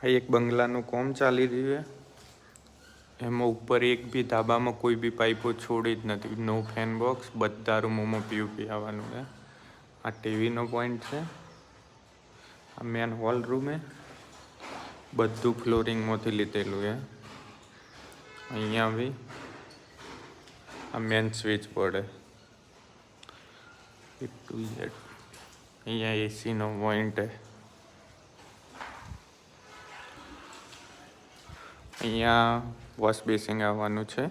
આ એક બંગલાનું કોમ ચાલી રહ્યું છે. એમાં ઉપર એક બી ધાબામાં કોઈ બી પાઇપો છોડી જ નથી. નો ફેન બોક્સ. બધા રૂમોમાં પીયુપી આવવાનું છે. આ ટીવીનો પોઈન્ટ છે. આ મેન હોલ રૂમ છે. બધું ફ્લોરિંગમાંથી લીધેલું છે. અહીંયા બી આ મેન સ્વિચ બોર્ડ છે. અહીંયા એસીનો પોઈન્ટ છે. અહીંયા વોશ બેસિંગ આવવાનું છે.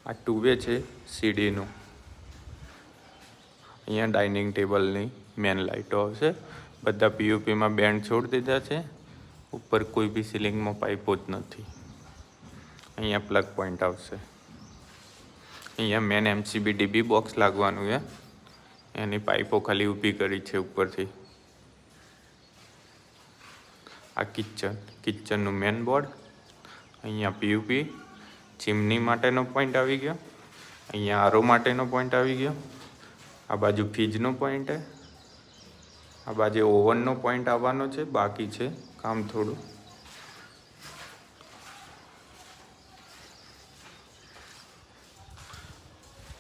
આ ટુવે છે સીડીનું. અહીંયા ડાઇનિંગ ટેબલની મેન લાઇટો આવશે. બધા પીયુપીમાં બેન્ડ છોડી દીધા છે. ઉપર કોઈ બી સીલિંગમાં પાઇપો જ નથી. અહીંયા પ્લગ પોઈન્ટ આવશે. અહીંયા મેન એમસીબી ડીબી બોક્સ લાગવાનું છે. એની પાઇપો ખાલી ઊભી કરી છે ઉપરથી. આ કિચનનું મેન બોર્ડ. અહીંયા પીયુપી ચીમની માટેનો પોઈન્ટ આવી ગયો. અહીંયા આરો માટેનો પોઈન્ટ આવી ગયો. આ બાજુ ફ્રીજનો પોઈન્ટ છે. આ બાજુ ઓવનનો પોઈન્ટ આવવાનો છે. બાકી છે કામ થોડું.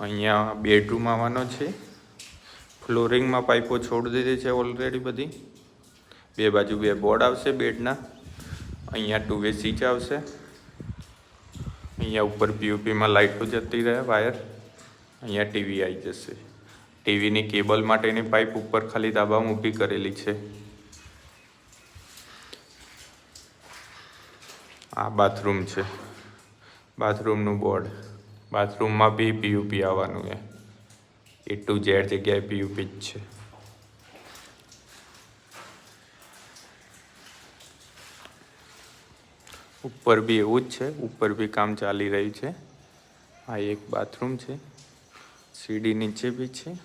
અહીંયા બેડરૂમ આવવાનો છે. ફ્લોરિંગમાં પાઇપો છોડી દીધી છે ઓલરેડી બધી. બે બાજુ બે બોર્ડ આવશે બેડના. અહીંયા ટુવે સ્વિચ આવશે. અહીંયા ઉપર પીયુપીમાં લાઇટો જતી રહે વાયર. અહીંયા ટીવી આવી જશે. ટીવીની કેબલ માટેની પાઇપ ઉપર ખાલી ધાબામાં ઊભી કરેલી છે. આ બાથરૂમ છે. બાથરૂમનું બોર્ડ. બાથરૂમમાં બી પીયુપી આવવાનું છે. A to Z જગ્યાએ પીયુપી જ છે. ઉપર બી એવું જ છે. ઉપર બી કામ ચાલી રહ્યું છે. આ એક બાથરૂમ છે. સીડી નીચે બી છે.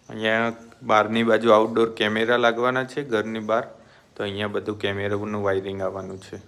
અહીંયા બહારની બાજુ આઉટડોર કેમેરા લાગવાના છે ઘરની બહાર. તો અહીંયા બધું કેમેરાનું વાયરિંગ આવવાનું છે.